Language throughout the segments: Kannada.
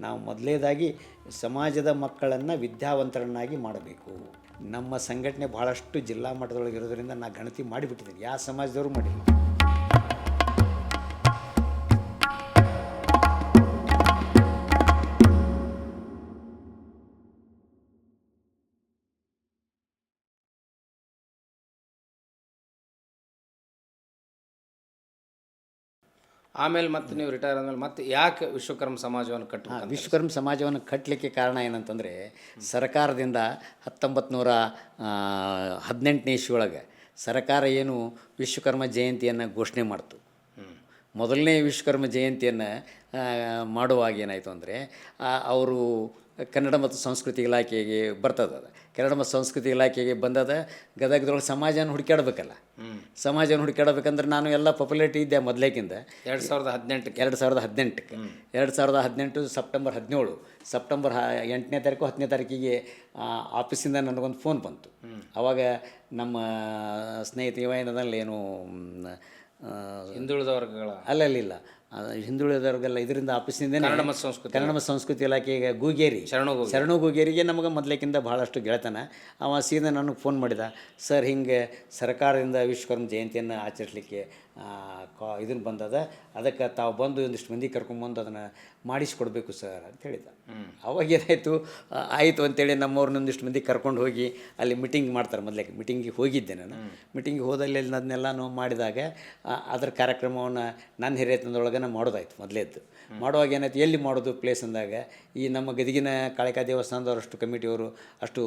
ನಾವು ಮೊದಲನೇದಾಗಿ ಸಮಾಜದ ಮಕ್ಕಳನ್ನು ವಿದ್ಯಾವಂತರನ್ನಾಗಿ ಮಾಡಬೇಕು. ನಮ್ಮ ಸಂಘಟನೆ ಭಾಳಷ್ಟು ಜಿಲ್ಲಾ ಮಟ್ಟದೊಳಗೆ ಇರೋದರಿಂದ ನಾನು ಗಣತಿ ಮಾಡಿಬಿಟ್ಟಿದ್ದೀನಿ, ಯಾವ ಸಮಾಜದವರು ಮಾಡಿಲ್ಲ. ಆಮೇಲೆ ಮತ್ತೆ ನೀವು ರಿಟೈರ್ ಆದಮೇಲೆ ಮತ್ತೆ ಯಾಕೆ ವಿಶ್ವಕರ್ಮ ಸಮಾಜವನ್ನು ಕಟ್ಟಬೇಕು? ವಿಶ್ವಕರ್ಮ ಸಮಾಜವನ್ನು ಕಟ್ಟಲಿಕ್ಕೆ ಕಾರಣ ಏನಂತಂದರೆ, ಸರ್ಕಾರದಿಂದ 1918ನೇ ಇಸ್ವಿಯೊಳಗೆ ಸರ್ಕಾರ ಏನು ವಿಶ್ವಕರ್ಮ ಜಯಂತಿಯನ್ನು ಘೋಷಣೆ ಮಾಡ್ತು. ಮೊದಲನೇ ವಿಶ್ವಕರ್ಮ ಜಯಂತಿಯನ್ನು ಮಾಡುವಾಗ ಏನಾಯಿತು ಅಂದರೆ, ಅವರು ಕನ್ನಡ ಮತ್ತು ಸಂಸ್ಕೃತಿ ಇಲಾಖೆಗೆ ಬರ್ತದ. ಕನ್ನಡ ಮತ್ತು ಸಂಸ್ಕೃತಿ ಇಲಾಖೆಗೆ ಬಂದದ. ಗದಗದೊಳಗೆ ಸಮಾಜನ ಹುಡುಕಾಡ್ಬೇಕಲ್ಲ. ಸಮಾಜನ ಹುಡುಕಾಡ್ಬೇಕಂದ್ರೆ ನಾನು ಎಲ್ಲ ಪಾಪ್ಯುಲಾರಿಟಿ ಇದ್ದೆ ಮೊದಲೇಕಿಂದ. 2018 ಸೆಪ್ಟೆಂಬರ್ 17 ಸೆಪ್ಟೆಂಬರ್ 8ನೇ ತಾರೀಕು 10ನೇ ತಾರೀಕಿಗೆ ಆಫೀಸಿಂದ ನನಗೊಂದು ಫೋನ್ ಬಂತು. ಆವಾಗ ನಮ್ಮ ಸ್ನೇಹಿತ ಏನದಲ್ಲಿ ಏನು ಹಿಂದುಳಿದ ವರ್ಗಗಳ ಅಲ್ಲಲ್ಲಿಲ್ಲ ಹಿಂದುಳಿದವ್ರಿಗೆಲ್ಲ ಇದರಿಂದ ಆಫೀಸಿಂದ ಕನ್ನಡ ಮತ್ತು ಸಂಸ್ಕೃತಿ ಇಲಾಖೆಗೆ ಗೂಗೇರಿ ಶರಣು ಗೂಗೇರಿಗೆ ನಮಗೆ ಮೊದಲೇಕಿಂದ ಭಾಳಷ್ಟು ಗೆಳೆತನ. ಅವ ಸೀದಾ ನನಗೆ ಫೋನ್ ಮಾಡಿದ, ಸರ್ ಹಿಂಗೆ ಸರ್ಕಾರದಿಂದ ವಿಶ್ವಕರ್ಮ ಜಯಂತಿಯನ್ನು ಆಚರಿಸಲಿಕ್ಕೆ ಇದನ್ನು ಬಂದದ, ಅದಕ್ಕೆ ತಾವು ಬಂದು ಒಂದಿಷ್ಟು ಮಂದಿ ಕರ್ಕೊಂಬಂದು ಅದನ್ನು ಮಾಡಿಸ್ಕೊಡ್ಬೇಕು ಸರ್ ಅಂತ ಹೇಳಿದ. ಅವಾಗ ಏನಾಯಿತು, ಆಯಿತು ಅಂತೇಳಿ ನಮ್ಮವ್ರನ್ನೊಂದಿಷ್ಟು ಮಂದಿ ಕರ್ಕೊಂಡು ಹೋಗಿ ಅಲ್ಲಿ ಮೀಟಿಂಗ್ ಮಾಡ್ತಾರೆ. ಮೊದಲೇಕೆ ಮೀಟಿಂಗಿಗೆ ಹೋಗಿದ್ದೆ ನಾನು. ಮೀಟಿಂಗಿಗೆ ಹೋದಲ್ಲಿ ಅದನ್ನೆಲ್ಲನೂ ಮಾಡಿದಾಗ ಅದರ ಕಾರ್ಯಕ್ರಮವನ್ನು ನನ್ನ ಹಿರಿಯತನದೊಳಗೆ ಮಾಡೋದಾಯ್ತು. ಮೊದಲೇದ್ದು ಮಾಡುವಾಗ ಏನಾಯ್ತು, ಎಲ್ಲಿ ಮಾಡೋದು ಪ್ಲೇಸ್ ಅಂದಾಗ ಈ ನಮ್ಮ ಗದಗಿನ ಕಾಳಿಕಾ ದೇವಸ್ಥಾನದವರಷ್ಟು ಕಮಿಟಿಯವರು ಅಷ್ಟು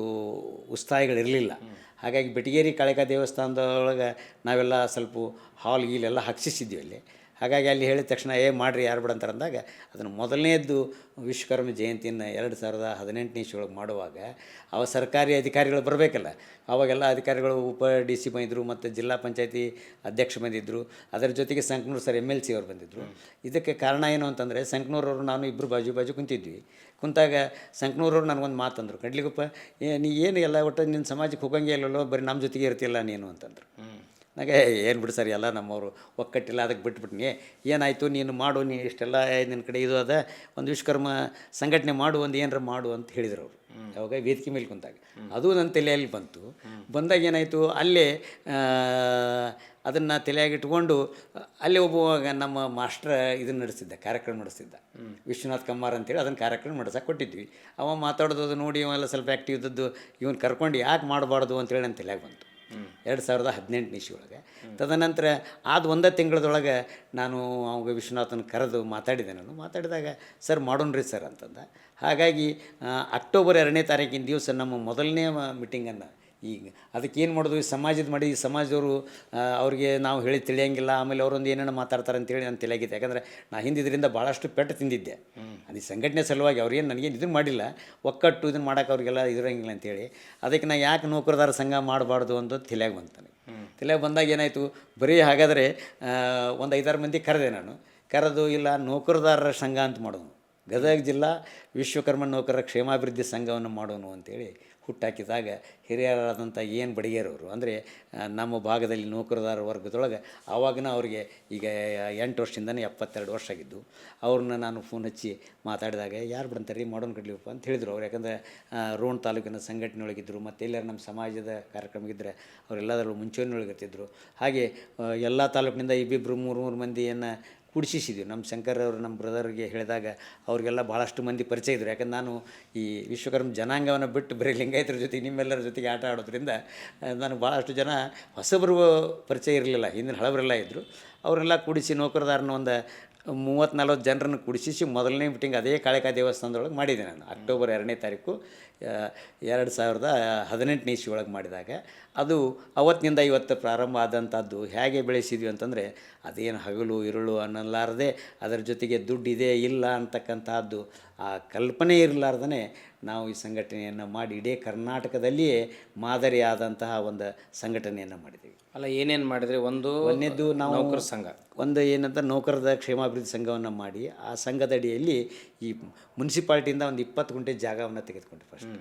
ಉತ್ಸಾಹಿಗಳಿರಲಿಲ್ಲ. ಹಾಗಾಗಿ ಬೆಟಗೇರಿ ಕಾಳಿಕಾ ದೇವಸ್ಥಾನದೊಳಗೆ ನಾವೆಲ್ಲ ಸ್ವಲ್ಪ ಹಾಲ್ ಗೀಲೆಲ್ಲ ಹಾಕ್ಸಿಸಿದ್ವಿ ಅಲ್ಲಿ. ಹಾಗಾಗಿ ಅಲ್ಲಿ ಹೇಳಿದ ತಕ್ಷಣ ಮಾಡಿರಿ ಯಾರು ಬಿಡ ಅಂತಾರೆ ಅಂದಾಗ ಅದನ್ನು ಮೊದಲನೇದ್ದು ವಿಶ್ವಕರ್ಮ ಜಯಂತಿಯನ್ನು 2018ನೇ ಇಸ್ವಿಯೊಳಗೆ ಮಾಡುವಾಗ ಅವ ಸರ್ಕಾರಿ ಅಧಿಕಾರಿಗಳು ಬರಬೇಕಲ್ಲ. ಅವಾಗೆಲ್ಲ ಅಧಿಕಾರಿಗಳು DC ಬಂದಿದ್ದರು ಮತ್ತು ಜಿಲ್ಲಾ ಪಂಚಾಯತಿ ಅಧ್ಯಕ್ಷ ಬಂದಿದ್ದರು. ಅದರ ಜೊತೆಗೆ ಸಂಕನೂರು ಸರ್ MLC ಅವ್ರು ಬಂದಿದ್ದರು. ಇದಕ್ಕೆ ಕಾರಣ ಏನು ಅಂತಂದರೆ, ಸಂಕನೂರವರು ನಾನು ಇಬ್ಬರು ಬಾಜು ಕುಂತಿದ್ವಿ. ಕುಂತಾಗ ಸಂಕನೂರವ್ರು ನನಗೊಂದು ಮಾತಂದರು, ಕಡ್ಲಿಗಪ್ಪ ನೀ ಏನು ಎಲ್ಲ ಒಟ್ಟು ನಿನ್ನ ಸಮಾಜಕ್ಕೆ ಹೋಗಂಗೆ ಇಲ್ಲಲ್ಲೋ, ಬರೀ ನಮ್ಮ ಜೊತೆಗೆ ಇರ್ತಿಲ್ಲ ನೀನು ಅಂತಂದರು. ನನಗೆ ಏನು ಬಿಡು ಸರ್, ಎಲ್ಲ ನಮ್ಮವರು ಒಕ್ಕಟ್ಟಿಲ್ಲ, ಅದಕ್ಕೆ ಬಿಟ್ಬಿಟ್ನಿ. ಏನಾಯಿತು ನೀನು ಮಾಡು, ನೀ ಇಷ್ಟೆಲ್ಲ ನಿನ್ನ ಕಡೆ ಇದು ಅದ, ಒಂದು ವಿಶ್ವಕರ್ಮ ಸಂಘಟನೆ ಮಾಡು, ಒಂದು ಏನರ ಮಾಡು ಅಂತ ಹೇಳಿದರು ಅವರು. ಅವಾಗ ವೇದಿಕೆ ಮೇಲೆ ಕುಂತಾಗ ಅದು ನನ್ನ ತಲೆಯಲ್ಲಿ ಬಂತು. ಬಂದಾಗ ಏನಾಯಿತು, ಅಲ್ಲೇ ಅದನ್ನು ತಲೆಯಾಗಿಟ್ಕೊಂಡು ಅಲ್ಲೇ ಒಬ್ಬ ನಮ್ಮ ಮಾಸ್ಟ್ರ ಇದನ್ನು ನಡೆಸ್ತಿದ್ದ, ಕಾರ್ಯಕ್ರಮ ನಡೆಸ್ತಿದ್ದ, ವಿಶ್ವನಾಥ್ ಕಮ್ಮಾರ್ ಅಂತೇಳಿ. ಅದನ್ನು ಕಾರ್ಯಕ್ರಮ ನಡೆಸಕ್ಕೆ ಕೊಟ್ಟಿದ್ವಿ. ಅವ ಮಾತಾಡೋದು ನೋಡಿ ಇವೆಲ್ಲ ಸ್ವಲ್ಪ ಆ್ಯಕ್ಟಿವ್ ಇದ್ದದ್ದು, ಇವನು ಕರ್ಕೊಂಡು ಯಾಕೆ ಮಾಡಬಾರ್ದು ಅಂತೇಳಿ ನನ್ನ ತಲೆಯಾಗಿ ಬಂತು 2018ನೇ ಇಸ್ವಿಯೊಳಗೆ. ತದನಂತರ ಆದ ಒಂದೇ ತಿಂಗಳದೊಳಗೆ ನಾನು ಅವಾಗ ವಿಶ್ವನಾಥನ ಕರೆದು ಮಾತಾಡಿದೆ. ನಾನು ಮಾತಾಡಿದಾಗ ಸರ್ ಮಾಡೋಣ್ರಿ ಸರ್ ಅಂತಂದ. ಹಾಗಾಗಿ ಅಕ್ಟೋಬರ್ 2ನೇ ತಾರೀಕಿನ ದಿವಸ ನಮ್ಮ ಮೊದಲನೇ ಮೀಟಿಂಗನ್ನು ಈಗ ಅದಕ್ಕೇನು ಮಾಡೋದು, ಈ ಸಮಾಜದ ಮಾಡಿ ಈ ಸಮಾಜದವರು ಅವ್ರಿಗೆ ನಾವು ಹೇಳಿ ತಿಳಿಯೋಂಗಿಲ್ಲ, ಆಮೇಲೆ ಅವರೊಂದು ಏನೇನೋ ಮಾತಾಡ್ತಾರೆ ಅಂತೇಳಿ ನಾನು ತಿಳಿಯಾಗಿದೆ. ಯಾಕಂದರೆ ನಾ ಹಿಂದಿದ್ರಿಂದ ಭಾಳಷ್ಟು ಪೆಟ್ಟು ತಿಂದಿದ್ದೆ. ಅದು ಈ ಸಂಘಟನೆ ಸಲುವಾಗಿ ಅವ್ರೇನು ನನಗೇನು ಇದನ್ನು ಮಾಡಿಲ್ಲ, ಒಕ್ಕಟ್ಟು ಇದನ್ನು ಮಾಡೋಕೆ ಅವ್ರಿಗೆಲ್ಲ ಇರೋಂಗಿಲ್ಲ ಅಂತೇಳಿ. ಅದಕ್ಕೆ ನಾ ಯಾಕೆ ನೌಕರದಾರ ಸಂಘ ಮಾಡಬಾರ್ದು ಅಂತ ತಿಳಿಯಾಗಿ ಬಂತಾನೆ. ತಿಳಿಯಾಗಿ ಬಂದಾಗ ಏನಾಯಿತು, ಬರೀ ಹಾಗಾದರೆ ಒಂದು 5-6 ಮಂದಿ ಕರೆದೆ ನಾನು. ಕರೆದು ಇಲ್ಲ ನೌಕರದಾರರ ಸಂಘ ಅಂತ ಮಾಡೋನು, ಗದಗ ಜಿಲ್ಲಾ ವಿಶ್ವಕರ್ಮ ನೌಕರರ ಕ್ಷೇಮಾಭಿವೃದ್ಧಿ ಸಂಘವನ್ನು ಮಾಡೋನು ಅಂತೇಳಿ ಹುಟ್ಟಾಕಿದಾಗ ಹಿರಿಯರಾದಂಥ ಏನು ಬಡಿಗೇರವರು, ಅಂದರೆ ನಮ್ಮ ಭಾಗದಲ್ಲಿ ನೌಕರದಾರ ವರ್ಗದೊಳಗೆ ಆವಾಗಿನ ಅವ್ರಿಗೆ ಈಗ 8 ವರ್ಷದಿಂದನೇ 72 ವರ್ಷ ಆಗಿದ್ದು. ಅವ್ರನ್ನ ನಾನು ಫೋನ್ ಹಚ್ಚಿ ಮಾತಾಡಿದಾಗ ಯಾರು ಬಿಡಂತಾರೆ ಮಾಡೋಣ ಕಡ್ಲಿಪ್ಪ ಅಂತ ಹೇಳಿದರು ಅವ್ರು. ಯಾಕಂದರೆ ರೋಣ ತಾಲೂಕಿನ ಸಂಘಟನೆಯೊಳಗಿದ್ದರು, ಮತ್ತು ಎಲ್ಲರೂ ನಮ್ಮ ಸಮಾಜದ ಕಾರ್ಯಕ್ರಮಗಿದ್ದರೆ ಅವರೆಲ್ಲದರಲ್ಲೂ ಮುಂಚೂಣಿಯೊಳಗಿರ್ತಿದ್ರು. ಹಾಗೆ ಎಲ್ಲ ತಾಲೂಕಿನಿಂದ ಇಬ್ಬಿಬ್ಬರು 3 ಮಂದಿಯನ್ನು ಕೂಡಿಸಿದ್ವಿ. ನಮ್ಮ ಶಂಕರ್ ಅವರು ನಮ್ಮ ಬ್ರದರ್ಗೆ ಹೇಳಿದಾಗ ಅವ್ರಿಗೆಲ್ಲ ಭಾಳಷ್ಟು ಮಂದಿ ಪರಿಚಯ ಇದ್ದರು. ಯಾಕಂದ್ರೆ ನಾನು ಈ ವಿಶ್ವಕರ್ಮ ಜನಾಂಗವನ್ನು ಬಿಟ್ಟು ಬರೀ ಲಿಂಗಾಯತರ ಜೊತೆಗೆ ನಿಮ್ಮೆಲ್ಲರ ಜೊತೆಗೆ ಆಟ ಆಡೋದ್ರಿಂದ ನನಗೆ ಭಾಳಷ್ಟು ಜನ ಹೊಸಬರು ಪರಿಚಯ ಇರಲಿಲ್ಲ, ಹಿಂದಿನ ಹಳಬರೆಲ್ಲ ಇದ್ದರು. ಅವರೆಲ್ಲ ಕೂಡಿಸಿ ನೌಕರದಾರನ ಒಂದು 30-40 ಜನರನ್ನು ಕೂಡಿಸಿ ಮೊದಲನೇ ಮೀಟಿಂಗ್ ಅದೇ ಕಾಳಿಕಾ ದೇವಸ್ಥಾನದೊಳಗೆ ಮಾಡಿದೆ ನಾನು. ಅಕ್ಟೋಬರ್ 2ನೇ ತಾರೀಕು 2018ನೇ ಇಸ್ವಿಯೊಳಗೆ ಮಾಡಿದಾಗ ಅದು ಅವತ್ತಿನಿಂದ ಇವತ್ತು ಪ್ರಾರಂಭ ಆದಂಥದ್ದು. ಹೇಗೆ ಬೆಳೆಸಿದ್ವಿ ಅಂತಂದರೆ, ಅದೇನು ಹಗಲು ಇರುಳು ಅನ್ನಲಾರದೆ, ಅದರ ಜೊತೆಗೆ ದುಡ್ಡಿದೆ ಇಲ್ಲ ಅಂತಕ್ಕಂಥದ್ದು ಆ ಕಲ್ಪನೆ ಇರಲಾರ್ದೇ ನಾವು ಈ ಸಂಘಟನೆಯನ್ನು ಮಾಡಿ ಇಡೀ ಕರ್ನಾಟಕದಲ್ಲಿಯೇ ಮಾದರಿಯಾದಂತಹ ಒಂದು ಸಂಘಟನೆಯನ್ನು ಮಾಡಿದ್ದೀವಿ. ಅಲ್ಲ, ಏನೇನು ಮಾಡಿದ್ರಿ? ಒಂದನೇದ್ದು ನಾವು ನೌಕರ ಸಂಘ, ಒಂದು ಏನಂತ ನೌಕರದ ಕ್ಷೇಮಾಭಿವೃದ್ಧಿ ಅಭಿವೃದ್ಧಿ ಸಂಘವನ್ನು ಮಾಡಿ ಆ ಸಂಘದ ಅಡಿಯಲ್ಲಿ ಈ ಮುನ್ಸಿಪಾಲ್ಟಿಯಿಂದ ಒಂದು 20 ಗುಂಟೆ ಜಾಗವನ್ನು ತೆಗೆದುಕೊಂಡೆ. ಫಸ್ಟ್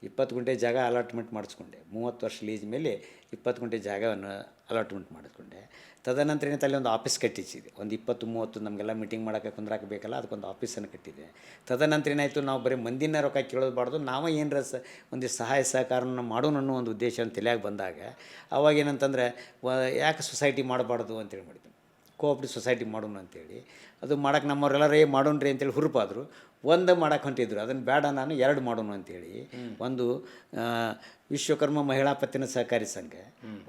20 ಗುಂಟೆ ಜಾಗ ಅಲಾಟ್ಮೆಂಟ್ ಮಾಡಿಸ್ಕೊಂಡೆ. 30 ವರ್ಷ ಲೀಸ್ ಮೇಲೆ 20 ಗುಂಟೆ ಜಾಗವನ್ನು ಅಲಾಟ್ಮೆಂಟ್ ಮಾಡಿಸ್ಕೊಂಡೆ. ತದನಂತರ ಏನಂತ ಅಲ್ಲಿ ಒಂದು ಆಫೀಸ್ ಕಟ್ಟಿಸಿದೆ. ಒಂದು 20-30 ನಮಗೆಲ್ಲ ಮೀಟಿಂಗ್ ಮಾಡೋಕ್ಕೆ ಕುಂದ್ರಾಕ ಬೇಕಲ್ಲ, ಅದಕ್ಕೊಂದು ಆಫೀಸನ್ನು ಕಟ್ಟಿದೆ. ತದನಂತರ ಏನಾಯಿತು, ನಾವು ಬರೀ ಮಂದಿನ ರೊಕ್ಕ ಕೇಳೋದು ನಾವು ಏನರ ಒಂದು ಸಹಾಯ ಸಹಕಾರನ ಮಾಡೋಣ ಅನ್ನೋ ಒಂದು ಉದ್ದೇಶ ತಲೆಯಾಗಿ ಬಂದಾಗ ಅವಾಗ ಏನಂತಂದರೆ ಯಾಕೆ ಸೊಸೈಟಿ ಮಾಡಬಾರ್ದು ಅಂತೇಳಿ ಮಾಡಿದ್ವಿ. ಕೋಆಪ್ರೇಟಿವ್ ಸೊಸೈಟಿ ಮಾಡೋಣ ಅಂತೇಳಿ. ಅದು ಮಾಡೋಕೆ ನಮ್ಮವರೆಲ್ಲರೇ ಮಾಡೋಣ್ರಿ ಅಂತೇಳಿ ಹುರುಪಾದರು. ಒಂದು ಮಾಡೋಕೆ ಹೊಂಟಿದ್ರು, ಅದನ್ನು ಬೇಡ ನಾನು 2 ಮಾಡೋಣ ಅಂತೇಳಿ. ಒಂದು ವಿಶ್ವಕರ್ಮ ಮಹಿಳಾ ಪತ್ತಿನ ಸಹಕಾರಿ ಸಂಘ,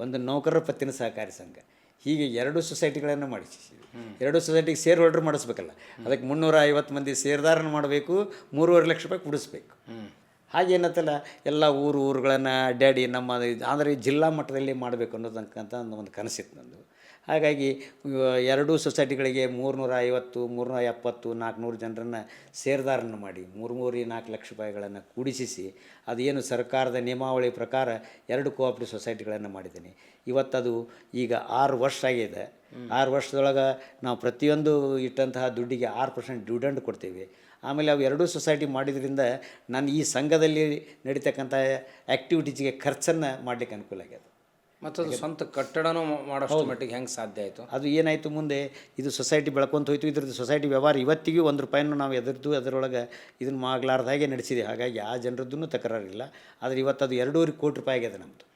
ಒಂದು ನೌಕರರ ಪತ್ತಿನ ಸಹಕಾರಿ ಸಂಘ, ಹೀಗೆ 2 ಸೊಸೈಟಿಗಳನ್ನು ಮಾಡಿಸಿದ್ವಿ. 2 ಸೊಸೈಟಿಗೆ ಶೇರ್ ಹೋಲ್ಡರ್ ಮಾಡಿಸ್ಬೇಕಲ್ಲ, ಅದಕ್ಕೆ 350 ಮಂದಿ ಶೇರ್ದಾರನ ಮಾಡಬೇಕು, 3.5 ಲಕ್ಷ ರೂಪಾಯಿ ಕೊಡಿಸ್ಬೇಕು. ಹಾಗೇನತ್ತಲ್ಲ ಎಲ್ಲ ಊರುಗಳನ್ನು ಅಡ್ಡಾಡಿ ನಮ್ಮ ಅಂದರೆ ಜಿಲ್ಲಾ ಮಟ್ಟದಲ್ಲಿ ಮಾಡಬೇಕು ಅನ್ನೋದಕ್ಕಂತ ಒಂದು ಕನಸಿತ್ತು ನಂದು. ಹಾಗಾಗಿ 2 ಸೊಸೈಟಿಗಳಿಗೆ 350, 370, 400 ಜನರನ್ನು ಶೇರ್ದಾರನ್ನು ಮಾಡಿ 3-4 ಲಕ್ಷ ರೂಪಾಯಿಗಳನ್ನು ಕೂಡಿಸಿಸಿ ಅದೇನು ಸರ್ಕಾರದ ನಿಯಮಾವಳಿ ಪ್ರಕಾರ 2 ಕೋಆಪ್ರೇಟಿವ್ ಸೊಸೈಟಿಗಳನ್ನು ಮಾಡಿದ್ದೀನಿ. ಇವತ್ತದು ಈಗ 6 ವರ್ಷ ಆಗಿದೆ. 6 ವರ್ಷದೊಳಗೆ ನಾವು ಪ್ರತಿಯೊಂದು ಇಟ್ಟಂತಹ ದುಡ್ಡಿಗೆ 6% ಡಿವಿಡೆಂಡ್ ಕೊಡ್ತೀವಿ. ಆಮೇಲೆ ಅವು 2 ಸೊಸೈಟಿ ಮಾಡಿದ್ರಿಂದ ನಾನು ಈ ಸಂಘದಲ್ಲಿ ನಡೀತಕ್ಕಂಥ ಆ್ಯಕ್ಟಿವಿಟೀಸ್ಗೆ ಖರ್ಚನ್ನು ಮಾಡಲಿಕ್ಕೆ ಅನುಕೂಲ ಆಗ್ಯದ. ಮತ್ತು ಅದು ಸ್ವಂತ ಕಟ್ಟಡನೂ ಮಾಡೋಷ್ಟು ಮಟ್ಟಿಗೆ ಹೆಂಗೆ ಸಾಧ್ಯ ಆಯಿತು? ಅದು ಏನಾಯಿತು, ಮುಂದೆ ಇದು ಸೊಸೈಟಿ ಬೆಳ್ಕೊಂತ ಹೋಯ್ತು. ಇದ್ರದ್ದು ಸೊಸೈಟಿ ವ್ಯವಹಾರ ಇವತ್ತಿಗೂ 1 ರೂಪಾಯಿನೂ ನಾವು ಅದರೊಳಗೆ ಇದನ್ನು ಆಗಲಾರ್ದಾಗೆ ನಡೆಸಿದೆ. ಹಾಗಾಗಿ ಆ ಜನರದ್ದೂ ತಕರಾರಿಲ್ಲ. ಆದರೆ ಇವತ್ತು ಅದು 2.5 ಕೋಟಿ ರೂಪಾಯಿ ಆಗಿದೆ ನಮ್ಮದು.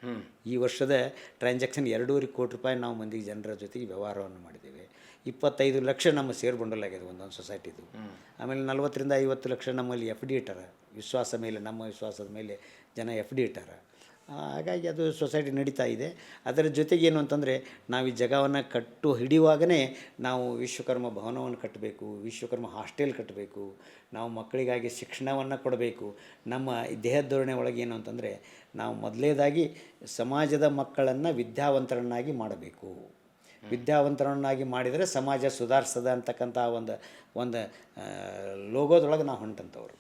ಈ ವರ್ಷದ ಟ್ರಾನ್ಸಾಕ್ಷನ್ 2.5 ಕೋಟಿ ರೂಪಾಯಿ ನಾವು ಮಂದಿಗೆ ಜನರ ಜೊತೆಗೆ ವ್ಯವಹಾರವನ್ನು ಮಾಡಿದ್ದೇವೆ. 25 ಲಕ್ಷ ನಮ್ಮ ಶೇರ್ ಬಂಡಲ್ ಆಗಿದೆ ಒಂದೊಂದು ಸೊಸೈಟಿದು. ಆಮೇಲೆ 40-50 ಲಕ್ಷ ನಮ್ಮಲ್ಲಿ FD ಇಟ್ಟಾರ. ವಿಶ್ವಾಸ ಮೇಲೆ, ನಮ್ಮ ವಿಶ್ವಾಸದ ಮೇಲೆ ಜನ FD ಇಟ್ಟಾರ. ಹಾಗಾಗಿ ಅದು ಸೊಸೈಟಿ ನಡೀತಾ ಇದೆ. ಅದರ ಜೊತೆಗೆ ಏನು ಅಂತಂದರೆ, ನಾವು ಈ ಜಾಗವನ್ನು ಹಿಡಿಯುವಾಗಲೇ ನಾವು ವಿಶ್ವಕರ್ಮ ಭವನವನ್ನು ಕಟ್ಟಬೇಕು, ವಿಶ್ವಕರ್ಮ ಹಾಸ್ಟೆಲ್ ಕಟ್ಟಬೇಕು, ನಾವು ಮಕ್ಕಳಿಗಾಗಿ ಶಿಕ್ಷಣವನ್ನು ಕೊಡಬೇಕು. ನಮ್ಮ ದೇಹದ ಧೋರಣೆ ಒಳಗೆ ಏನು ಅಂತಂದರೆ, ನಾವು ಮೊದಲನೇದಾಗಿ ಸಮಾಜದ ಮಕ್ಕಳನ್ನು ವಿದ್ಯಾವಂತರನ್ನಾಗಿ ಮಾಡಬೇಕು. ವಿದ್ಯಾವಂತರನ್ನಾಗಿ ಮಾಡಿದರೆ ಸಮಾಜ ಸುಧಾರಿಸ್ತದೆ ಅಂತಕ್ಕಂಥ ಒಂದು ಲೋಗೋದೊಳಗೆ ನಾವು ಹೊಂಟಂಥವ್ರು.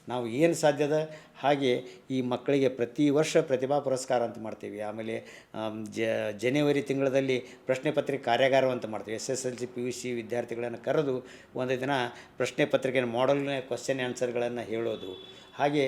ನಾವು ಏನು ಸಾಧ್ಯದ ಹಾಗೆ ಈ ಮಕ್ಕಳಿಗೆ ಪ್ರತಿ ವರ್ಷ ಪ್ರತಿಭಾ ಪುರಸ್ಕಾರ ಅಂತ ಮಾಡ್ತೀವಿ. ಆಮೇಲೆ ಜನವರಿ ತಿಂಗಳಲ್ಲಿ ಪ್ರಶ್ನೆ ಪತ್ರಿಕೆ ಕಾರ್ಯಾಗಾರ ಅಂತ ಮಾಡ್ತೀವಿ. SSLC PUC ವಿದ್ಯಾರ್ಥಿಗಳನ್ನು ಕರೆದು ಒಂದು ದಿನ ಪ್ರಶ್ನೆ ಪತ್ರಿಕೆ ಮಾಡೆಲ್ ಕ್ವಶನ್ ಆನ್ಸರ್ಗಳನ್ನು ಹೇಳೋದು, ಹಾಗೆ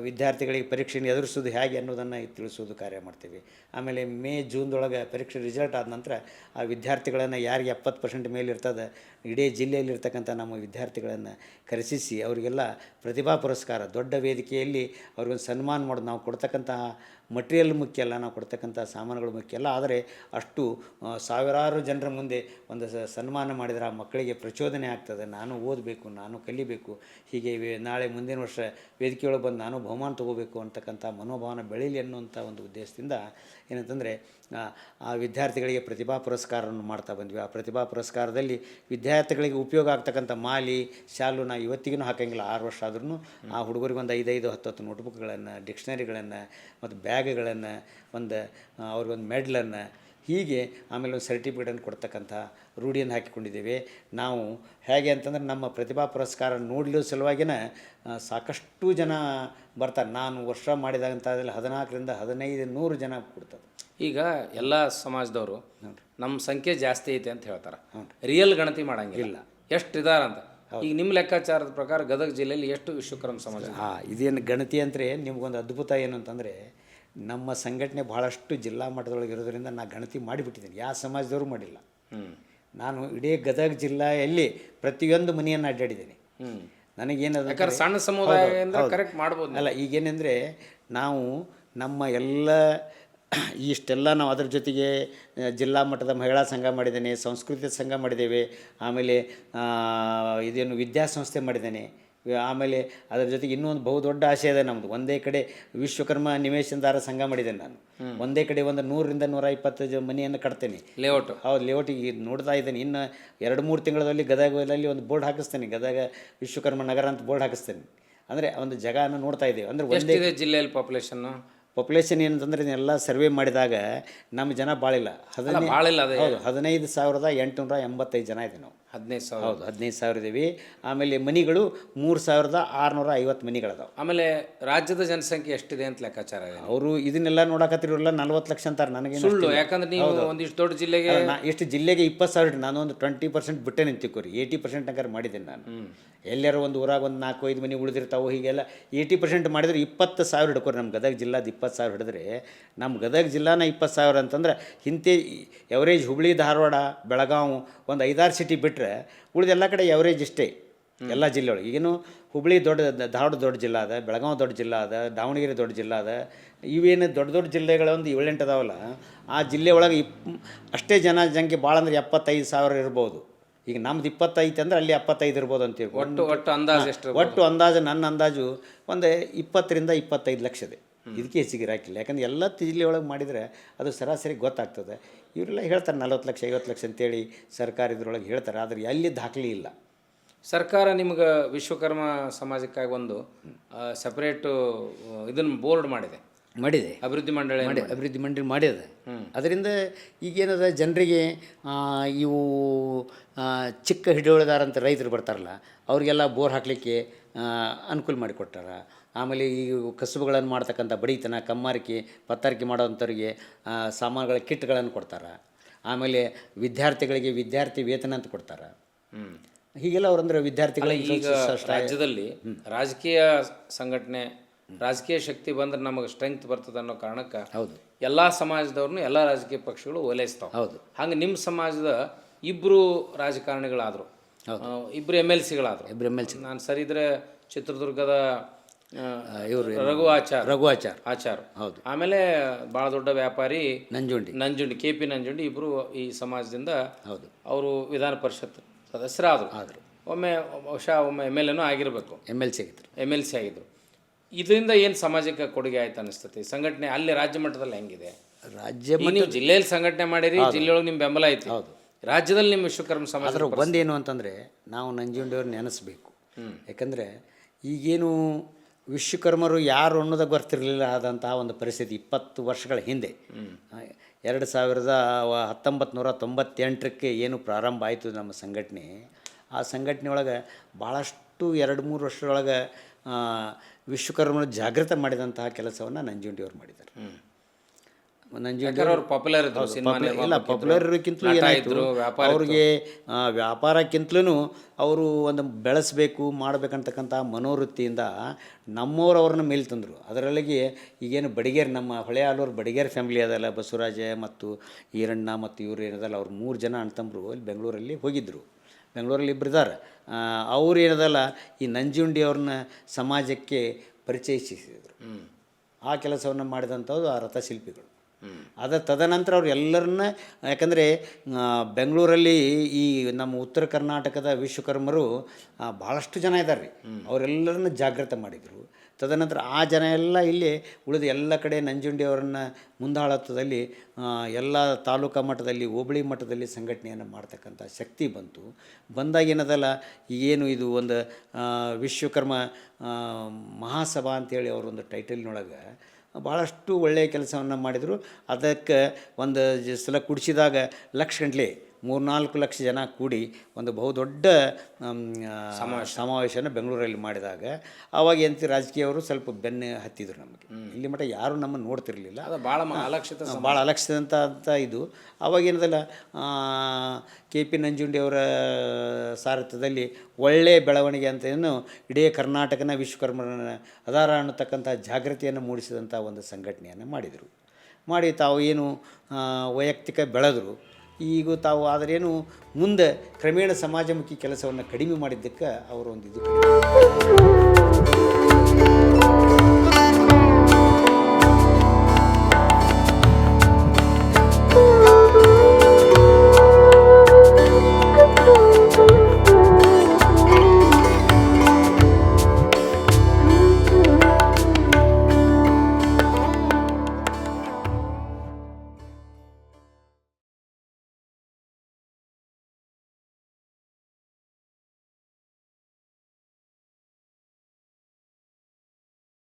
ವಿದ್ಯಾರ್ಥಿಗಳಿಗೆ ಪರೀಕ್ಷೆಯನ್ನು ಎದುರಿಸೋದು ಹೇಗೆ ಅನ್ನೋದನ್ನು ತಿಳಿಸೋದು ಕಾರ್ಯ ಮಾಡ್ತೀವಿ. ಆಮೇಲೆ ಮೇ ಜೂನ್ದೊಳಗೆ ಪರೀಕ್ಷೆ ರಿಸಲ್ಟ್ ಆದ ನಂತರ ಆ ವಿದ್ಯಾರ್ಥಿಗಳನ್ನು ಯಾರಿಗೆ 70% ಮೇಲೆ ಇರ್ತದೆ, ಇಡೀ ಜಿಲ್ಲೆಯಲ್ಲಿರ್ತಕ್ಕಂಥ ನಮ್ಮ ವಿದ್ಯಾರ್ಥಿಗಳನ್ನು ಕರೆಸಿಸಿ ಅವರಿಗೆಲ್ಲ ಪ್ರತಿಭಾ ಪುರಸ್ಕಾರ ದೊಡ್ಡ ವೇದಿಕೆಯಲ್ಲಿ ಅವ್ರಿಗೊಂದು ಸನ್ಮಾನ ಮಾಡೋದು. ನಾವು ಕೊಡ್ತಕ್ಕಂತಹ ಮಟೀರಿಯಲ್ ಮುಖ್ಯ ಅಲ್ಲ, ನಾವು ಕೊಡ್ತಕ್ಕಂಥ ಸಾಮಾನುಗಳು ಮುಖ್ಯ ಅಲ್ಲ. ಆದರೆ ಅಷ್ಟು ಸಾವಿರಾರು ಜನರ ಮುಂದೆ ಒಂದು ಸನ್ಮಾನ ಮಾಡಿದರೆ ಆ ಮಕ್ಕಳಿಗೆ ಪ್ರಚೋದನೆ ಆಗ್ತದೆ. ನಾನು ಓದಬೇಕು, ನಾನು ಕಲಿಬೇಕು, ಹೀಗೆ ನಾಳೆ ಮುಂದಿನ ವರ್ಷ ವೇದಿಕೆಯೊಳಗೆ ಬಂದು ನಾನು ಬಹುಮಾನ ತೊಗೋಬೇಕು ಅಂತಕ್ಕಂಥ ಮನೋಭಾವನ ಬೆಳೀಲಿ ಅನ್ನುವಂಥ ಒಂದು ಉದ್ದೇಶದಿಂದ ಏನಂತಂದರೆ ಆ ವಿದ್ಯಾರ್ಥಿಗಳಿಗೆ ಪ್ರತಿಭಾ ಪುರಸ್ಕಾರವನ್ನು ಮಾಡ್ತಾ ಬಂದ್ವಿ. ಆ ಪ್ರತಿಭಾ ಪುರಸ್ಕಾರದಲ್ಲಿ ವಿದ್ಯಾರ್ಥಿಗಳಿಗೆ ಉಪಯೋಗ ಆಗ್ತಕ್ಕಂಥ ಮಾಲಿ, ಶಾಲು ನಾವು ಇವತ್ತಿಗೂ ಹಾಕೋಂಗಿಲ್ಲ. 6 ವರ್ಷ ಆದ್ರೂ ಆ ಹುಡುಗರಿಗೆ ಒಂದು 5-10 ನೋಟ್ಬುಕ್ಗಳನ್ನು, ಡಿಕ್ಷನರಿಗಳನ್ನು ಮತ್ತು ಬ್ಯಾಗ್ಗಳನ್ನು, ಅವ್ರಿಗೊಂದು ಮೆಡ್ಲನ್ನು, ಹೀಗೆ ಆಮೇಲೆ ಒಂದು ಸರ್ಟಿಫಿಕೇಟನ್ನು ಕೊಡ್ತಕ್ಕಂಥ ರೂಢಿಯನ್ನು ಹಾಕಿಕೊಂಡಿದ್ದೇವೆ. ನಾವು ಹೇಗೆ ಅಂತಂದ್ರೆ ನಮ್ಮ ಪ್ರತಿಭಾ ಪುರಸ್ಕಾರ ನೋಡಲು ಸಲುವಾಗಿನ ಸಾಕಷ್ಟು ಜನ ಬರ್ತಾರೆ. ನಾನು ವರ್ಷ ಮಾಡಿದಾಗಂಥದ್ರಲ್ಲಿ 1400-1500 ಜನ ಕೊಡ್ತಾರೆ. ಈಗ ಎಲ್ಲ ಸಮಾಜದವರು ನಮ್ಮ ಸಂಖ್ಯೆ ಜಾಸ್ತಿ ಐತೆ ಅಂತ ಹೇಳ್ತಾರೆ, ರಿಯಲ್ ಗಣತಿ ಮಾಡಂಗಿಲ್ಲ ಎಷ್ಟು ಇದಾರಂತ. ಈಗ ನಿಮ್ಮ ಲೆಕ್ಕಾಚಾರದ ಪ್ರಕಾರ ಗದಗ ಜಿಲ್ಲೆಯಲ್ಲಿ ಎಷ್ಟು ವಿಶ್ವಕರ್ಮ ಸಮಾಜ? ಇದೇನು ಗಣತಿ ಅಂದರೆ ನಿಮ್ಗೊಂದು ಅದ್ಭುತ ಏನು ಅಂತಂದರೆ, ನಮ್ಮ ಸಂಘಟನೆ ಭಾಳಷ್ಟು ಜಿಲ್ಲಾ ಮಟ್ಟದೊಳಗೆ ಇರೋದ್ರಿಂದ ನಾನು ಗಣತಿ ಮಾಡಿಬಿಟ್ಟಿದ್ದೀನಿ. ಯಾವ ಸಮಾಜದವರು ಮಾಡಿಲ್ಲ. ನಾನು ಇಡೀ ಗದಗ ಜಿಲ್ಲೆಯಲ್ಲಿ ಪ್ರತಿಯೊಂದು ಮನೆಯನ್ನು ಅಡ್ಡಾಡಿದ್ದೀನಿ. ನನಗೇನದ ಸಣ್ಣ ಸಮುದಾಯ ಕರೆಕ್ಟ್ ಮಾಡ್ಬೋದು ಅಲ್ಲ. ಈಗೇನೆಂದರೆ ನಾವು ನಮ್ಮ ಎಲ್ಲ ಇಷ್ಟೆಲ್ಲ ನಾವು ಅದರ ಜೊತೆಗೆ ಜಿಲ್ಲಾ ಮಟ್ಟದ ಮಹಿಳಾ ಸಂಘ ಮಾಡಿದ್ದೇನೆ, ಸಂಸ್ಕೃತಿ ಸಂಘ ಮಾಡಿದ್ದೇವೆ, ಆಮೇಲೆ ಇದೇನು ವಿದ್ಯಾಸಂಸ್ಥೆ ಮಾಡಿದ್ದೇನೆ. ಆಮೇಲೆ ಅದರ ಜೊತೆಗೆ ಇನ್ನೊಂದು ಬಹುದೊಡ್ಡ ಆಶಯ ಇದೆ ನಮ್ಮದು. ಒಂದೇ ಕಡೆ ವಿಶ್ವಕರ್ಮ ನಿವೇಶನದಾರ ಸಂಘ ಮಾಡಿದ್ದೇನೆ ನಾನು. ಒಂದೇ ಕಡೆ ಒಂದು 100-120 ಮನೆಯನ್ನು ಕಟ್ತೇನೆ. ಲೇಔಟ್. ಹೌದು, ಲೇಔಟಿಗೆ ನೋಡ್ತಾ ಇದ್ದೇನೆ. ಇನ್ನು 2-3 ತಿಂಗಳಲ್ಲಿ ಗದಗದಲ್ಲಿ ಒಂದು ಬೋರ್ಡ್ ಹಾಕಿಸ್ತೇನೆ, ಗದಗ ವಿಶ್ವಕರ್ಮ ನಗರ ಅಂತ ಬೋರ್ಡ್ ಹಾಕಿಸ್ತೇನೆ. ಅಂದರೆ ಒಂದು ಜಾಗನ ನೋಡ್ತಾ ಇದ್ದೇವೆ. ಅಂದರೆ ಒಂದೇ ಜಿಲ್ಲೆಯಲ್ಲಿ ಪಾಪ್ಯುಲೇಷನ್ನು ಪಾಪ್ಯುಲೇಷನ್ ಏನಂತಂದ್ರೆ ಎಲ್ಲ ಸರ್ವೆ ಮಾಡಿದಾಗ ನಮ್ಮ ಜನ ಭಾಳಿಲ್ಲ ಭಾಳಿಲ್ಲ ಅದೇ ಹೌದು 15,885 ಜನ ಇದೆ ನಾವು. 15,000. ಹೌದು 15,000 ಇದ್ದೀವಿ. ಆಮೇಲೆ ಮನಿಗಳು 3,650 ಮನಿಗಳದಾವೆ. ಆಮೇಲೆ ರಾಜ್ಯದ ಜನಸಂಖ್ಯೆ ಎಷ್ಟಿದೆ ಅಂತ ಲೆಕ್ಕಾಚಾರ ಇದೆ? ಅವರು ಇದನ್ನೆಲ್ಲ ನೋಡಕತ್ತಿರಲ್ಲ 40 ಲಕ್ಷ ಅಂತಾರೆ. ನನಗೆ ಸುಳ್ಳು, ಯಾಕಂದ್ರೆ ನೀವು ಒಂದಿಷ್ಟು ದೊಡ್ಡ ಜಿಲ್ಲೆಗೆ ಎಷ್ಟು ಜಿಲ್ಲೆಗೆ 20,000. ನಾನು ಒಂದು 20% ಬಿಟ್ಟೆ ನಿಂತಿಕೋರಿ. 80% ಅಂಗಾರೆ ಮಾಡಿದ್ದೇನೆ ನಾನು. ಎಲ್ಲರೂ ಒಂದು ಊರಾಗ ಒಂದು 4-5 ಮನೆ ಉಳಿದಿರ್ತಾವೆ. ಹೀಗೆಲ್ಲ 80% ಮಾಡಿದ್ರೆ 20,000 ಹಿಡ್ಕೋರಿ. ನಮ್ಮ ಗದಗ ಜಿಲ್ಲಾದ 20,000 ಹಿಡಿದ್ರೆ ನಮ್ಮ ಗದಗ ಜಿಲ್ಲಾನ 20,000 ಅಂತಂದ್ರೆ ಇಂತೆ ಎವರೇಜ್ ಹುಬ್ಳಿ ಧಾರವಾಡ ಬೆಳಗಾವಿ ಒಂದು 5-6 ಸಿಟಿ ಬಿಟ್ಟರೆ ಉಳಿದೆಲ್ಲ ಕಡೆ ಎವರೇಜ್ ಇಷ್ಟೇ ಎಲ್ಲ ಜಿಲ್ಲೆ ಒಳಗೆ. ಈಗೇನು ಹುಬ್ಳಿ ಧಾರವಾಡ ದೊಡ್ಡ ಜಿಲ್ಲಾ ಅದ, ಬೆಳಗಾವಿ ದೊಡ್ಡ ಜಿಲ್ಲಾ ಅದ, ದಾವಣಗೆರೆ ದೊಡ್ಡ ಜಿಲ್ಲಾ ಅದ. ಇವೇನು ದೊಡ್ಡ ದೊಡ್ಡ ಜಿಲ್ಲೆಗಳ ಒಂದು 7-8 ಅದಾವಲ್ಲ, ಆ ಜಿಲ್ಲೆ ಒಳಗೆ ಅಷ್ಟೇ ಜನಸಂಖ್ಯೆ ಭಾಳ ಅಂದ್ರೆ 75,000 ಇರ್ಬೋದು. ಈಗ ನಮ್ದು 25 ಅಂದ್ರೆ ಅಲ್ಲಿ 75 ಇರ್ಬೋದು ಅಂತ ಒಟ್ಟು ಅಂದಾಜು ಎಷ್ಟು? ಒಟ್ಟು ಅಂದಾಜು ನನ್ನ ಅಂದಾಜು ಒಂದು 20ರಿಂದ 25 ಲಕ್ಷ ಇದೆ. ಇದಕ್ಕೆ ಹೆಚ್ಚಿಗೆ ಇರಾಕಿಲ್ಲ. ಯಾಕಂದ್ರೆ ಎಲ್ಲ ಜಿಲ್ಲೆ ಒಳಗೆ ಮಾಡಿದರೆ ಅದು ಸರಾಸರಿ ಗೊತ್ತಾಗ್ತದೆ. ಇವರೆಲ್ಲ ಹೇಳ್ತಾರೆ 40 ಲಕ್ಷ 50 ಲಕ್ಷ ಅಂತೇಳಿ ಸರ್ಕಾರ ಇದ್ರೊಳಗೆ ಹೇಳ್ತಾರೆ. ಆದರೆ ಎಲ್ಲಿ ದಾಖಲೆ ಇಲ್ಲ. ಸರ್ಕಾರ ನಿಮ್ಗೆ ವಿಶ್ವಕರ್ಮ ಸಮಾಜಕ್ಕಾಗಿ ಒಂದು ಸಪ್ರೇಟು ಇದನ್ನು ಬೋರ್ಡ್ ಮಾಡಿದೆ, ಅಭಿವೃದ್ಧಿ ಮಂಡಳಿ ಮಾಡಿದೆ. ಅದರಿಂದ ಈಗೇನದ ಜನರಿಗೆ ಇವು ಚಿಕ್ಕ ಹಿಡಿಯೋಳದಾರ ಅಂತ ರೈತರು ಬರ್ತಾರಲ್ಲ, ಅವರಿಗೆಲ್ಲ ಬೋರ್ ಹಾಕಲಿಕ್ಕೆ ಅನುಕೂಲ ಮಾಡಿಕೊಟ್ಟಾರ. ಆಮೇಲೆ ಈ ಕಸುಬುಗಳನ್ನು ಮಾಡ್ತಕ್ಕಂಥ ಬಡೀತನ, ಕಮ್ಮಾರಿಕೆ, ಪತ್ತಾರಿಕೆ ಮಾಡೋವಂಥವ್ರಿಗೆ ಸಾಮಾನುಗಳ ಕಿಟ್ಗಳನ್ನು ಕೊಡ್ತಾರೆ. ಆಮೇಲೆ ವಿದ್ಯಾರ್ಥಿಗಳಿಗೆ ವಿದ್ಯಾರ್ಥಿ ವೇತನ ಅಂತ ಕೊಡ್ತಾರೆ. ಹೀಗೆಲ್ಲ ಅವರಂದ್ರೆ ವಿದ್ಯಾರ್ಥಿಗಳಿಗೆ ಈಗ ರಾಜ್ಯದಲ್ಲಿ ರಾಜಕೀಯ ಸಂಘಟನೆ, ರಾಜಕೀಯ ಶಕ್ತಿ ಬಂದ್ರೆ ನಮಗೆ ಸ್ಟ್ರೆಂತ್ ಬರ್ತದೆ ಅನ್ನೋ ಕಾರಣಕ್ಕೆ ಹೌದು ಎಲ್ಲ ಸಮಾಜದವ್ರನ್ನೂ ಎಲ್ಲ ರಾಜಕೀಯ ಪಕ್ಷಗಳು ಓಲೈಸ್ತಾವೆ. ಹೌದು. ಹಂಗೆ ನಿಮ್ಮ ಸಮಾಜದ 2 ರಾಜಕಾರಣಿಗಳಾದರು, 2 MLCಗಳಾದರು. ನಾನು ಸರಿ ಇದ್ರೆ ಚಿತ್ರದುರ್ಗದ ಇವರು ರಘು ಆಚಾರ್ ಹೌದು. ಆಮೇಲೆ ಭಾಳ ದೊಡ್ಡ ವ್ಯಾಪಾರಿ ನಂಜುಂಡಿ KP ನಂಜುಂಡಿ, ಇಬ್ಬರು ಈ ಸಮಾಜದಿಂದ ಹೌದು ಅವರು ವಿಧಾನ ಪರಿಷತ್ ಸದಸ್ಯರಾದರು. ಒಮ್ಮೆ MLA ಆಗಿರಬೇಕು, MLC ಆಗಿದ್ರು. ಇದರಿಂದ ಏನು ಸಮಾಜಕ್ಕೆ ಕೊಡುಗೆ ಆಯ್ತು ಅನಿಸ್ತತಿ? ಸಂಘಟನೆ ಅಲ್ಲಿ ರಾಜ್ಯ ಮಟ್ಟದಲ್ಲಿ ಹೆಂಗಿದೆ? ನೀವು ಜಿಲ್ಲೆಯಲ್ಲಿ ಸಂಘಟನೆ ಮಾಡಿರಿ, ಜಿಲ್ಲೆಯೊಳಗೆ ನಿಮ್ಮ ಬೆಂಬಲ ಐತಿ. ರಾಜ್ಯದಲ್ಲಿ ನಿಮ್ಮ ವಿಶ್ವಕರ್ಮ ಸಮಾಜ ಒಂದೇನು ಅಂತಂದರೆ ನಾವು ನಂಜುಂಡಿಯವ್ರು ನೆನೆಸ್ಬೇಕು. ಯಾಕಂದರೆ ಈಗೇನು ವಿಶ್ವಕರ್ಮರು ಯಾರು ಅನ್ನೋದಾಗ ಗೊತ್ತಿರಲಿಲ್ಲ ಆದಂತಹ ಒಂದು ಪರಿಸ್ಥಿತಿ 20 ವರ್ಷಗಳ ಹಿಂದೆ 1998ಕ್ಕೆ ಏನು ಪ್ರಾರಂಭ ಆಯಿತು ನಮ್ಮ ಸಂಘಟನೆ. ಆ ಸಂಘಟನೆ ಒಳಗೆ ಭಾಳಷ್ಟು 2-3 ವರ್ಷದೊಳಗೆ ವಿಶ್ವಕರ್ಮನ ಜಾಗೃತ ಮಾಡಿದಂತಹ ಕೆಲಸವನ್ನು ನಂಜುಂಡಿಯವ್ರು ಮಾಡಿದ್ದಾರೆ. ನಂಜುಂಡಿಯವರು ಪಾಪ್ಯುಲರ್ ಇಲ್ಲ, ಪಾಪ್ಯುಲರ್ ಇರೋಕ್ಕಿಂತಲೂ ಏನಾಯಿತು, ಅವ್ರಿಗೆ ವ್ಯಾಪಾರಕ್ಕಿಂತಲೂ ಅವರು ಒಂದು ಬೆಳೆಸಬೇಕು ಮಾಡಬೇಕಂತಕ್ಕಂಥ ಮನೋವೃತ್ತಿಯಿಂದ ನಮ್ಮವ್ರು ಅವ್ರನ್ನ ಮೇಲೆ ತಂದರು. ಅದರೊಳಗೆ ಈಗೇನು ಬಡಿಗೇರ್, ನಮ್ಮ ಹೊಳೆ ಆಲೂರು ಬಡಿಗೇರ್ ಫ್ಯಾಮಿಲಿ ಅದಲ್ಲ, ಬಸವರಾಜ ಮತ್ತು ಈರಣ್ಣ ಮತ್ತು ಇವರು ಏನದಲ್ಲ, ಅವ್ರು 3 ಜನ ಅಣ್ತಂಬರು ಅಲ್ಲಿ ಬೆಂಗಳೂರಲ್ಲಿ ಹೋಗಿದ್ದರು. ಬೆಂಗಳೂರಲ್ಲಿ ಇಬ್ಬರಿದ್ದಾರೆ. ಅವ್ರು ಏನದಲ್ಲ ಈ ನಂಜುಂಡಿಯವ್ರನ್ನ ಸಮಾಜಕ್ಕೆ ಪರಿಚಯಿಸಿದರು. ಆ ಕೆಲಸವನ್ನು ಮಾಡಿದಂಥದ್ದು ಆ ರಥಶಿಲ್ಪಿಗಳು. ಅದರ ತದನಂತರ ಅವ್ರು ಎಲ್ಲರನ್ನ, ಯಾಕಂದರೆ ಬೆಂಗಳೂರಲ್ಲಿ ಈ ನಮ್ಮ ಉತ್ತರ ಕರ್ನಾಟಕದ ವಿಶ್ವಕರ್ಮರು ಭಾಳಷ್ಟು ಜನ ಇದ್ದಾರೆ ರೀ. ಅವರೆಲ್ಲರನ್ನ ಜಾಗೃತ ಮಾಡಿದರು. ತದನಂತರ ಆ ಜನ ಎಲ್ಲ ಇಲ್ಲಿ ಉಳಿದ ಎಲ್ಲ ಕಡೆ ನಂಜುಂಡಿಯವರನ್ನು ಮುಂದಾಳತ್ವದಲ್ಲಿ ಎಲ್ಲ ತಾಲೂಕಾ ಮಟ್ಟದಲ್ಲಿ, ಹೋಬಳಿ ಮಟ್ಟದಲ್ಲಿ ಸಂಘಟನೆಯನ್ನು ಮಾಡ್ತಕ್ಕಂಥ ಶಕ್ತಿ ಬಂದಾಗ ಏನದಲ್ಲ, ಈಗೇನು ಇದು ಒಂದು ವಿಶ್ವಕರ್ಮ ಮಹಾಸಭಾ ಅಂತೇಳಿ ಅವರೊಂದು ಟೈಟಲ್ನೊಳಗೆ ಭಾಳಷ್ಟು ಒಳ್ಳೆಯ ಕೆಲಸವನ್ನು ಮಾಡಿದರು. ಅದಕ್ಕೆ ಒಂದು ಸಲ ಕುಡಿಸಿದಾಗ ಲಕ್ಷಗಟ್ಟಲೆ 3-4 ಲಕ್ಷ ಜನ ಕೂಡಿ ಒಂದು ಬಹುದೊಡ್ಡ ಸಮಾವೇಶನ ಬೆಂಗಳೂರಲ್ಲಿ ಮಾಡಿದಾಗ ಆವಾಗ ಎಂತ ರಾಜಕೀಯವರು ಸ್ವಲ್ಪ ಬೆನ್ನು ಹತ್ತಿದ್ರು. ನಮಗೆ ಇಲ್ಲಿ ಮಟ್ಟ ಯಾರೂ ನಮ್ಮನ್ನು ನೋಡ್ತಿರಲಿಲ್ಲ. ಭಾಳ ಅಲಕ್ಷಿತ ಅಂತ ಇದು. ಅವಾಗೇನದಲ್ಲ KP ನಂಜುಂಡಿಯವರ ಸಾರಥ್ಯದಲ್ಲಿ ಒಳ್ಳೆಯ ಬೆಳವಣಿಗೆ ಅಂತ ಏನು ಇಡೀ ಕರ್ನಾಟಕನ ವಿಶ್ವಕರ್ಮರನ್ನ ಅದಾರ ಅನ್ನತಕ್ಕಂಥ ಜಾಗೃತಿಯನ್ನು ಮೂಡಿಸಿದಂಥ ಒಂದು ಸಂಘಟನೆಯನ್ನು ಮಾಡಿ ತಾವು ಏನು ವೈಯಕ್ತಿಕ ಬೆಳೆದರು. ಈಗ ತಾವು ಆದರೇನು ಮುಂದೆ ಕ್ರಮೇಣ ಸಮಾಜಮುಖಿ ಕೆಲಸವನ್ನು ಕಡಿಮೆ ಮಾಡಿದ್ದಕ್ಕೆ ಅವರು ಒಂದು ಇದು